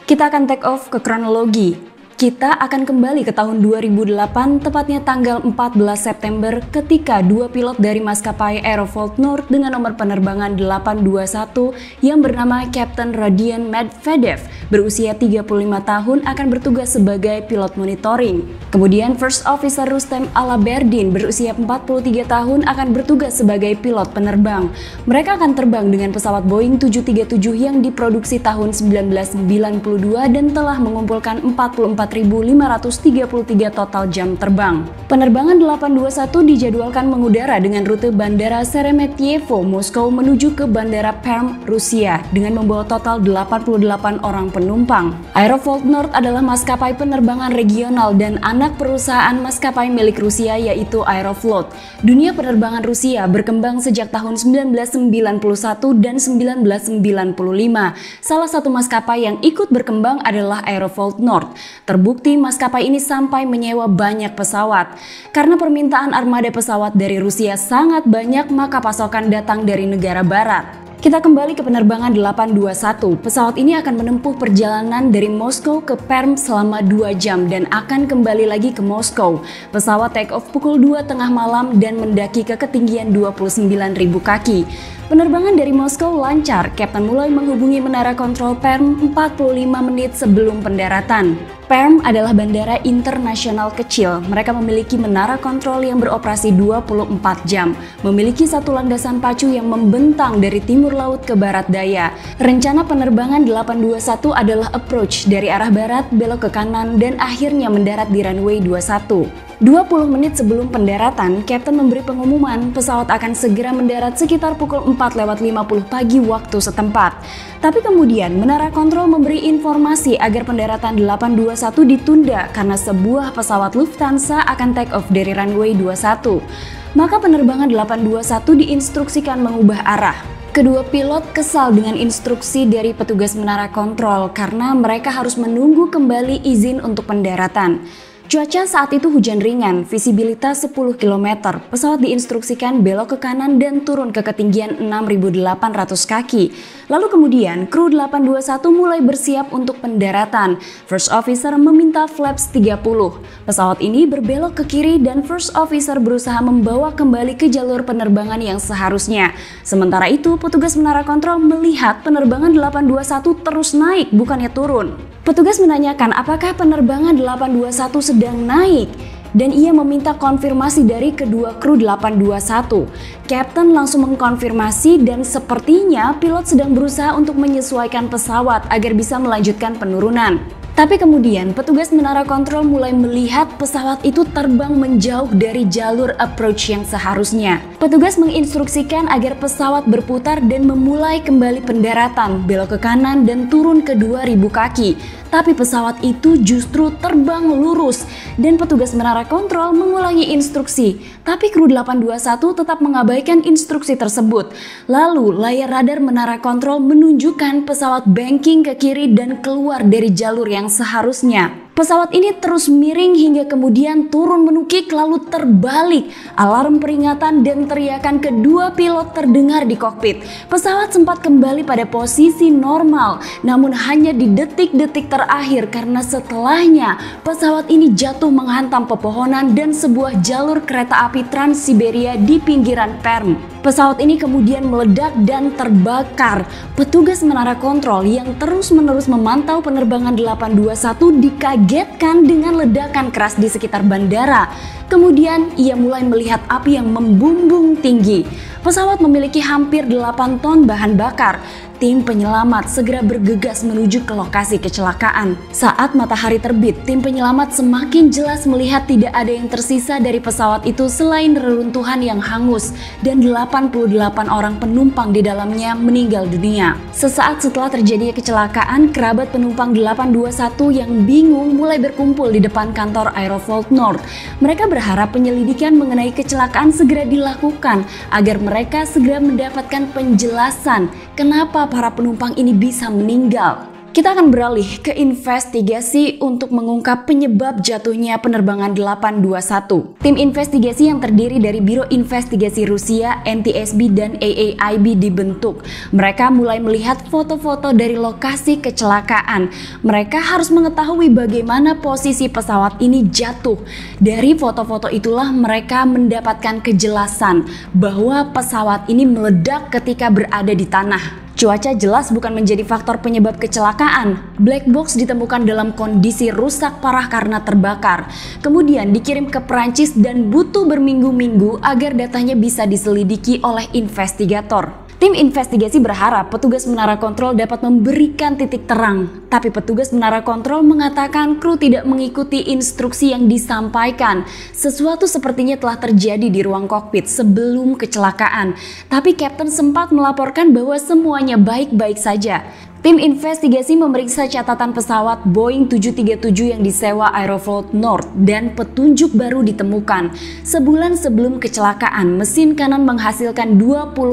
Kita akan take off ke kronologi. Kita akan kembali ke tahun 2008, tepatnya tanggal 14 September, ketika dua pilot dari maskapai Aeroflot Nord dengan nomor penerbangan 821 yang bernama Kapten Rodion Medvedev berusia 35 tahun akan bertugas sebagai pilot monitoring. Kemudian First Officer Rustem Alaberdin berusia 43 tahun akan bertugas sebagai pilot penerbang. Mereka akan terbang dengan pesawat Boeing 737 yang diproduksi tahun 1992 dan telah mengumpulkan 44.533 total jam terbang. Penerbangan 821 dijadwalkan mengudara dengan rute Bandara Sheremetyevo, Moskow menuju ke Bandara Perm, Rusia dengan membawa total 88 orang penumpang. Aeroflot Nord adalah maskapai penerbangan regional dan anak perusahaan maskapai milik Rusia yaitu Aeroflot. Dunia penerbangan Rusia berkembang sejak tahun 1991 dan 1995. Salah satu maskapai yang ikut berkembang adalah Aeroflot Nord. Terbukti maskapai ini sampai menyewa banyak pesawat. Karena permintaan armada pesawat dari Rusia sangat banyak, maka pasokan datang dari negara barat. Kita kembali ke penerbangan 821. Pesawat ini akan menempuh perjalanan dari Moskow ke Perm selama 2 jam dan akan kembali lagi ke Moskow. Pesawat take off pukul 2 tengah malam dan mendaki ke ketinggian 29.000 kaki. Penerbangan dari Moskow lancar. Kapten mulai menghubungi menara kontrol Perm 45 menit sebelum pendaratan. Perm adalah bandara internasional kecil. Mereka memiliki menara kontrol yang beroperasi 24 jam. Memiliki satu landasan pacu yang membentang dari timur laut ke barat daya. Rencana penerbangan 821 adalah approach dari arah barat, belok ke kanan, dan akhirnya mendarat di runway 21. 20 menit sebelum pendaratan, Kapten memberi pengumuman pesawat akan segera mendarat sekitar pukul 4:50 pagi waktu setempat. Tapi kemudian menara kontrol memberi informasi agar pendaratan 821 ditunda karena sebuah pesawat Lufthansa akan take off dari runway 21. Maka penerbangan 821 diinstruksikan mengubah arah. Kedua pilot kesal dengan instruksi dari petugas menara kontrol karena mereka harus menunggu kembali izin untuk pendaratan. Cuaca saat itu hujan ringan, visibilitas 10 km. Pesawat diinstruksikan belok ke kanan dan turun ke ketinggian 6.800 kaki. Lalu kemudian kru 821 mulai bersiap untuk pendaratan. First Officer meminta flaps 30. Pesawat ini berbelok ke kiri dan First Officer berusaha membawa kembali ke jalur penerbangan yang seharusnya. Sementara itu, petugas menara kontrol melihat penerbangan 821 terus naik, bukannya turun. Petugas menanyakan apakah penerbangan 821 sedang naik dan ia meminta konfirmasi dari kedua kru 821. Kapten langsung mengkonfirmasi dan sepertinya pilot sedang berusaha untuk menyesuaikan pesawat agar bisa melanjutkan penurunan. Tapi kemudian petugas menara kontrol mulai melihat pesawat itu terbang menjauh dari jalur approach yang seharusnya. Petugas menginstruksikan agar pesawat berputar dan memulai kembali pendaratan, belok ke kanan dan turun ke 2.000 kaki. Tapi pesawat itu justru terbang lurus dan petugas menara kontrol mengulangi instruksi. Tapi kru 821 tetap mengabaikan instruksi tersebut. Lalu layar radar menara kontrol menunjukkan pesawat banking ke kiri dan keluar dari jalur yang seharusnya. Pesawat ini terus miring hingga kemudian turun menukik lalu terbalik. Alarm peringatan dan teriakan kedua pilot terdengar di kokpit. Pesawat sempat kembali pada posisi normal, namun hanya di detik-detik terakhir karena setelahnya pesawat ini jatuh menghantam pepohonan dan sebuah jalur kereta api Trans-Siberia di pinggiran Perm. Pesawat ini kemudian meledak dan terbakar. Petugas menara kontrol yang terus-menerus memantau penerbangan 821 dikagetkan dengan ledakan keras di sekitar bandara. Kemudian ia mulai melihat api yang membumbung tinggi. Pesawat memiliki hampir 8 ton bahan bakar. Tim penyelamat segera bergegas menuju ke lokasi kecelakaan. Saat matahari terbit, tim penyelamat semakin jelas melihat tidak ada yang tersisa dari pesawat itu selain reruntuhan yang hangus dan 88 orang penumpang di dalamnya meninggal dunia. Sesaat setelah terjadinya kecelakaan, kerabat penumpang 821 yang bingung mulai berkumpul di depan kantor Aeroflot Nord. Mereka berharap penyelidikan mengenai kecelakaan segera dilakukan agar mereka segera mendapatkan penjelasan kenapa para penumpang ini bisa meninggal. Kita akan beralih ke investigasi untuk mengungkap penyebab jatuhnya penerbangan 821. Tim investigasi yang terdiri dari Biro Investigasi Rusia, NTSB, dan AAIB dibentuk. Mereka mulai melihat foto-foto dari lokasi kecelakaan. Mereka harus mengetahui bagaimana posisi pesawat ini jatuh. Dari foto-foto itulah mereka mendapatkan kejelasan bahwa pesawat ini meledak ketika berada di tanah. Cuaca jelas bukan menjadi faktor penyebab kecelakaan. Black box ditemukan dalam kondisi rusak parah karena terbakar. Kemudian dikirim ke Prancis dan butuh berminggu-minggu agar datanya bisa diselidiki oleh investigator. Tim investigasi berharap petugas menara kontrol dapat memberikan titik terang. Tapi petugas menara kontrol mengatakan kru tidak mengikuti instruksi yang disampaikan. Sesuatu sepertinya telah terjadi di ruang kokpit sebelum kecelakaan. Tapi Kapten sempat melaporkan bahwa semuanya baik-baik saja. Tim investigasi memeriksa catatan pesawat Boeing 737 yang disewa Aeroflot North dan petunjuk baru ditemukan. Sebulan sebelum kecelakaan, mesin kanan menghasilkan 20%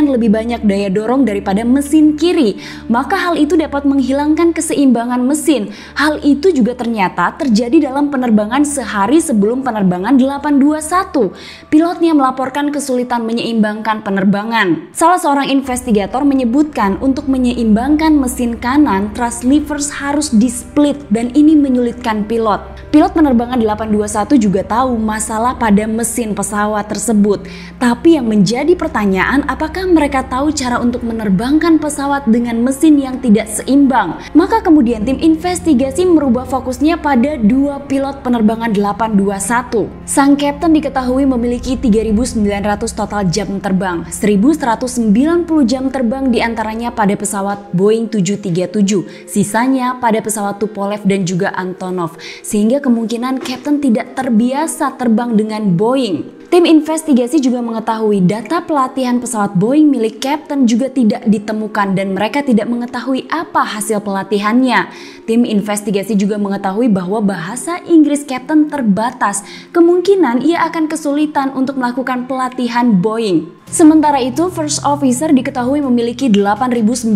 lebih banyak daya dorong daripada mesin kiri. Maka hal itu dapat menghilangkan keseimbangan mesin. Hal itu juga ternyata terjadi dalam penerbangan sehari sebelum penerbangan 821. Pilotnya melaporkan kesulitan menyeimbangkan penerbangan. Salah seorang investigator menyebutkan untuk menyeimbangkan mesin kanan, thrust levers harus di-split dan ini menyulitkan pilot. Pilot penerbangan 821 juga tahu masalah pada mesin pesawat tersebut. Tapi yang menjadi pertanyaan, apakah mereka tahu cara untuk menerbangkan pesawat dengan mesin yang tidak seimbang? Maka kemudian tim investigasi merubah fokusnya pada dua pilot penerbangan 821. Sang kapten diketahui memiliki 3.900 total jam terbang, 1.190 jam terbang diantaranya pada pesawat Boeing 737, sisanya pada pesawat Tupolev dan juga Antonov, sehingga kemungkinan Kapten tidak terbiasa terbang dengan Boeing. Tim investigasi juga mengetahui data pelatihan pesawat Boeing milik Kapten juga tidak ditemukan dan mereka tidak mengetahui apa hasil pelatihannya. Tim investigasi juga mengetahui bahwa bahasa Inggris Kapten terbatas, kemungkinan ia akan kesulitan untuk melakukan pelatihan Boeing. Sementara itu, First Officer diketahui memiliki 8.900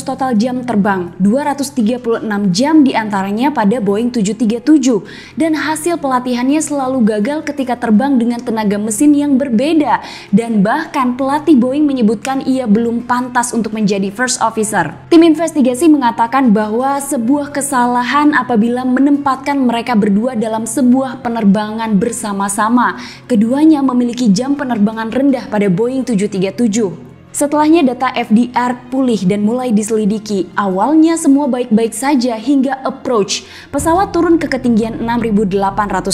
total jam terbang, 236 jam diantaranya pada Boeing 737, dan hasil pelatihannya selalu gagal ketika terbang dengan tenaga mesin yang berbeda, dan bahkan pelatih Boeing menyebutkan ia belum pantas untuk menjadi First Officer. Tim investigasi mengatakan bahwa sebuah kesalahan apabila menempatkan mereka berdua dalam sebuah penerbangan bersama-sama. Keduanya memiliki jam penerbangan rendah pada Boeing 737. Setelahnya data FDR pulih dan mulai diselidiki. Awalnya semua baik-baik saja hingga approach. Pesawat turun ke ketinggian 6.800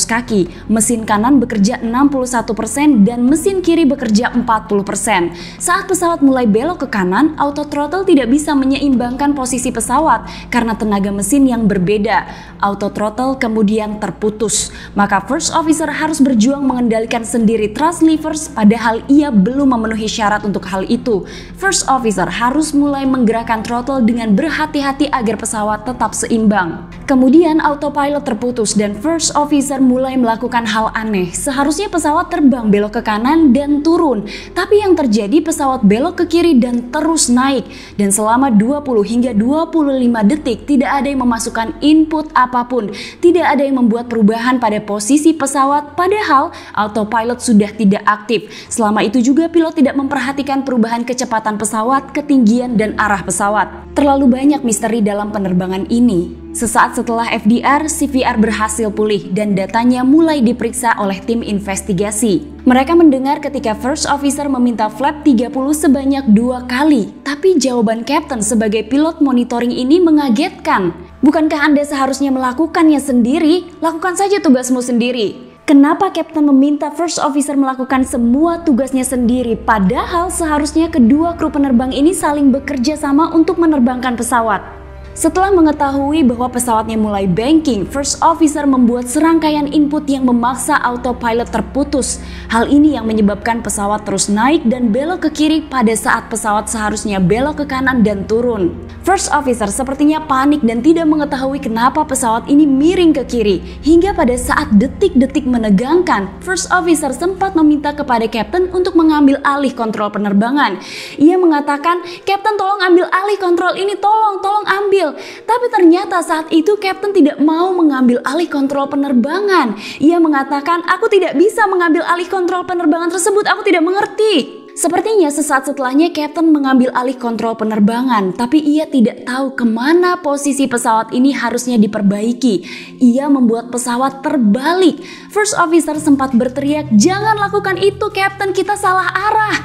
kaki. Mesin kanan bekerja 61% dan mesin kiri bekerja 40%. Saat pesawat mulai belok ke kanan, auto throttle tidak bisa menyeimbangkan posisi pesawat karena tenaga mesin yang berbeda. Auto throttle kemudian terputus. Maka First Officer harus berjuang mengendalikan sendiri thrust levers padahal ia belum memenuhi syarat untuk hal itu. First Officer harus mulai menggerakkan throttle dengan berhati-hati agar pesawat tetap seimbang. Kemudian autopilot terputus dan First Officer mulai melakukan hal aneh. Seharusnya pesawat terbang belok ke kanan dan turun, tapi yang terjadi pesawat belok ke kiri dan terus naik. Dan selama 20 hingga 25 detik tidak ada yang memasukkan input apapun. Tidak ada yang membuat perubahan pada posisi pesawat padahal autopilot sudah tidak aktif. Selama itu juga pilot tidak memperhatikan perubahan kecepatan pesawat, ketinggian, dan arah pesawat. Terlalu banyak misteri dalam penerbangan ini. Sesaat setelah FDR, CVR berhasil pulih dan datanya mulai diperiksa oleh tim investigasi. Mereka mendengar ketika First Officer meminta flap 30 sebanyak 2 kali. Tapi jawaban Kapten sebagai pilot monitoring ini mengagetkan. Bukankah Anda seharusnya melakukannya sendiri? Lakukan saja tugasmu sendiri. Kenapa Kapten meminta First Officer melakukan semua tugasnya sendiri padahal seharusnya kedua kru penerbang ini saling bekerja sama untuk menerbangkan pesawat? Setelah mengetahui bahwa pesawatnya mulai banking, First Officer membuat serangkaian input yang memaksa autopilot terputus. Hal ini yang menyebabkan pesawat terus naik dan belok ke kiri pada saat pesawat seharusnya belok ke kanan dan turun. First Officer sepertinya panik dan tidak mengetahui kenapa pesawat ini miring ke kiri. Hingga pada saat detik-detik menegangkan, First Officer sempat meminta kepada Kapten untuk mengambil alih kontrol penerbangan. Ia mengatakan, "Kapten, tolong ambil alih kontrol ini, tolong ambil." mobil. Tapi ternyata saat itu Kapten tidak mau mengambil alih kontrol penerbangan. Ia mengatakan, "Aku tidak bisa mengambil alih kontrol penerbangan tersebut, aku tidak mengerti." Sepertinya sesaat setelahnya Kapten mengambil alih kontrol penerbangan, tapi ia tidak tahu kemana posisi pesawat ini harusnya diperbaiki. Ia membuat pesawat terbalik. First officer sempat berteriak, "Jangan lakukan itu, Kapten, kita salah arah."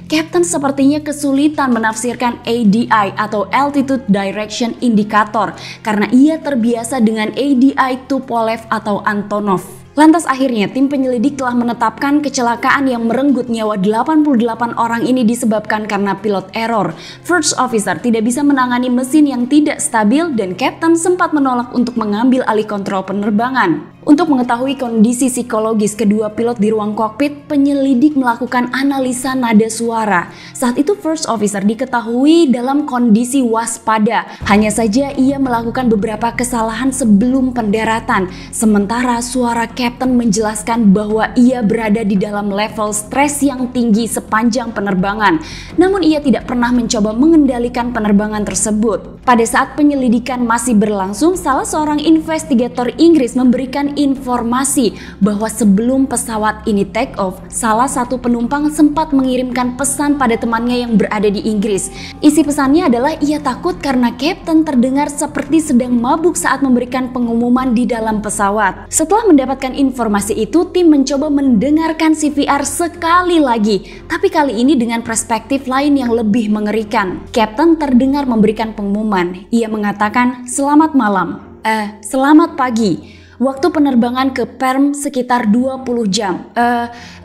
Kapten sepertinya kesulitan menafsirkan ADI atau Altitude Direction Indicator karena ia terbiasa dengan ADI Tupolev atau Antonov. Lantas akhirnya tim penyelidik telah menetapkan kecelakaan yang merenggut nyawa 88 orang ini disebabkan karena pilot error. First officer tidak bisa menangani mesin yang tidak stabil dan Kapten sempat menolak untuk mengambil alih kontrol penerbangan. Untuk mengetahui kondisi psikologis kedua pilot di ruang kokpit, penyelidik melakukan analisa nada suara. Saat itu First Officer diketahui dalam kondisi waspada. Hanya saja ia melakukan beberapa kesalahan sebelum pendaratan. Sementara suara Kapten menjelaskan bahwa ia berada di dalam level stres yang tinggi sepanjang penerbangan. Namun ia tidak pernah mencoba mengendalikan penerbangan tersebut. Pada saat penyelidikan masih berlangsung, salah seorang investigator Inggris memberikan informasi bahwa sebelum pesawat ini take off, salah satu penumpang sempat mengirimkan pesan pada temannya yang berada di Inggris. Isi pesannya adalah ia takut karena Kapten terdengar seperti sedang mabuk saat memberikan pengumuman di dalam pesawat. Setelah mendapatkan informasi itu, tim mencoba mendengarkan CVR sekali lagi, tapi kali ini dengan perspektif lain yang lebih mengerikan. Kapten terdengar memberikan pengumuman. Ia mengatakan, "Selamat malam." Selamat pagi. Waktu penerbangan ke Perm sekitar 20 jam.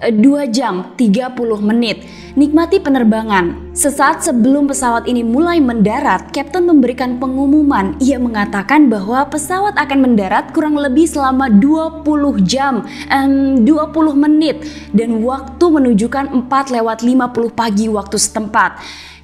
2 jam 30 menit. Nikmati penerbangan. Sesaat sebelum pesawat ini mulai mendarat, Kapten memberikan pengumuman. Ia mengatakan bahwa pesawat akan mendarat kurang lebih selama 20 jam, 20 menit. Dan waktu menunjukkan 4:50 pagi waktu setempat.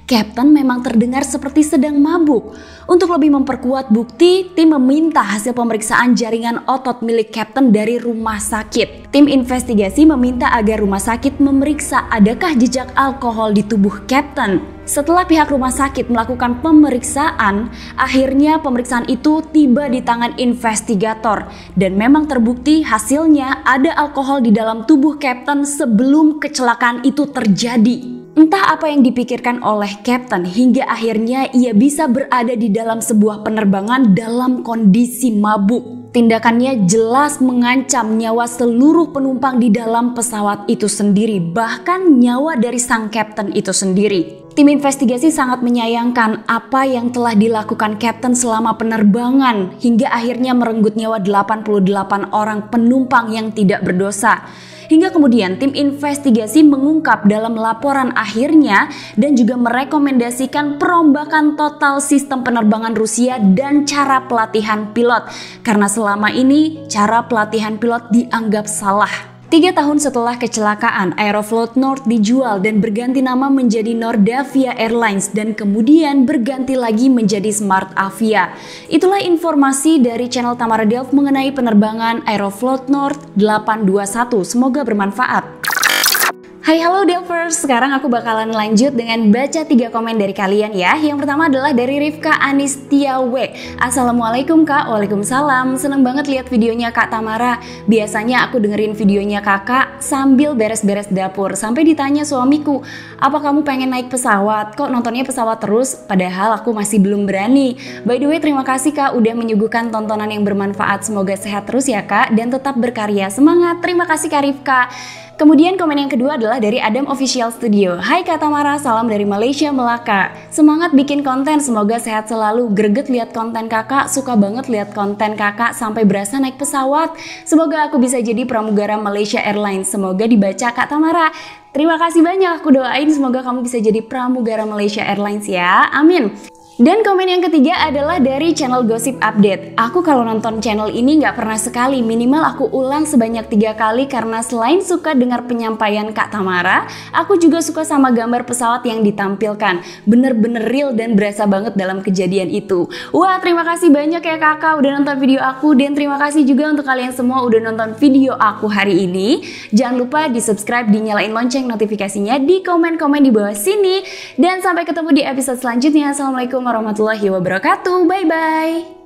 Kapten memang terdengar seperti sedang mabuk. Untuk lebih memperkuat bukti, tim meminta hasil pemeriksaan jaringan otot milik Kapten dari rumah sakit. Tim investigasi meminta agar rumah sakit memeriksa adakah jejak alkohol di tubuh Kapten. Setelah pihak rumah sakit melakukan pemeriksaan, akhirnya pemeriksaan itu tiba di tangan investigator. Dan memang terbukti hasilnya ada alkohol di dalam tubuh Kapten sebelum kecelakaan itu terjadi. Entah apa yang dipikirkan oleh Kapten hingga akhirnya ia bisa berada di dalam sebuah penerbangan dalam kondisi mabuk. Tindakannya jelas mengancam nyawa seluruh penumpang di dalam pesawat itu sendiri, bahkan nyawa dari sang Kapten itu sendiri. Tim investigasi sangat menyayangkan apa yang telah dilakukan Kapten selama penerbangan hingga akhirnya merenggut nyawa 88 orang penumpang yang tidak berdosa. Hingga kemudian tim investigasi mengungkap dalam laporan akhirnya dan juga merekomendasikan perombakan total sistem penerbangan Rusia dan cara pelatihan pilot. Karena selama ini cara pelatihan pilot dianggap salah. 3 tahun setelah kecelakaan, Aeroflot Nord dijual dan berganti nama menjadi Nordavia Airlines dan kemudian berganti lagi menjadi Smart Avia. Itulah informasi dari channel Tamara Delft mengenai penerbangan Aeroflot Nord 821. Semoga bermanfaat. Hai halo Delvers, sekarang aku bakalan lanjut dengan baca 3 komen dari kalian ya. Yang pertama adalah dari Rifka Anistiawe. Assalamualaikum Kak. Waalaikumsalam. Seneng banget lihat videonya Kak Tamara. Biasanya aku dengerin videonya kakak sambil beres-beres dapur. Sampai ditanya suamiku, "Apa kamu pengen naik pesawat? Kok nontonnya pesawat terus?" Padahal aku masih belum berani. By the way, terima kasih Kak udah menyuguhkan tontonan yang bermanfaat. Semoga sehat terus ya Kak dan tetap berkarya. Semangat. Terima kasih Kak Rifka. Kemudian komen yang kedua adalah dari Adam Official Studio. Hai Kak Tamara, salam dari Malaysia, Melaka. Semangat bikin konten, semoga sehat selalu. Greget lihat konten kakak, suka banget lihat konten kakak sampai berasa naik pesawat. Semoga aku bisa jadi pramugara Malaysia Airlines. Semoga dibaca Kak Tamara. Terima kasih banyak, aku doain semoga kamu bisa jadi pramugara Malaysia Airlines ya. Amin. Dan komen yang ketiga adalah dari channel Gossip Update. Aku kalau nonton channel ini nggak pernah sekali, minimal aku ulang sebanyak 3 kali karena selain suka dengar penyampaian Kak Tamara, aku juga suka sama gambar pesawat yang ditampilkan. Bener-bener real dan berasa banget dalam kejadian itu. Wah, terima kasih banyak ya kakak udah nonton video aku dan terima kasih juga untuk kalian semua udah nonton video aku hari ini. Jangan lupa di subscribe, dinyalain lonceng notifikasinya, di komen-komen di bawah sini. Dan sampai ketemu di episode selanjutnya. Assalamualaikum warahmatullahi wabarakatuh. warahmatullahi wabarakatuh. Bye-bye.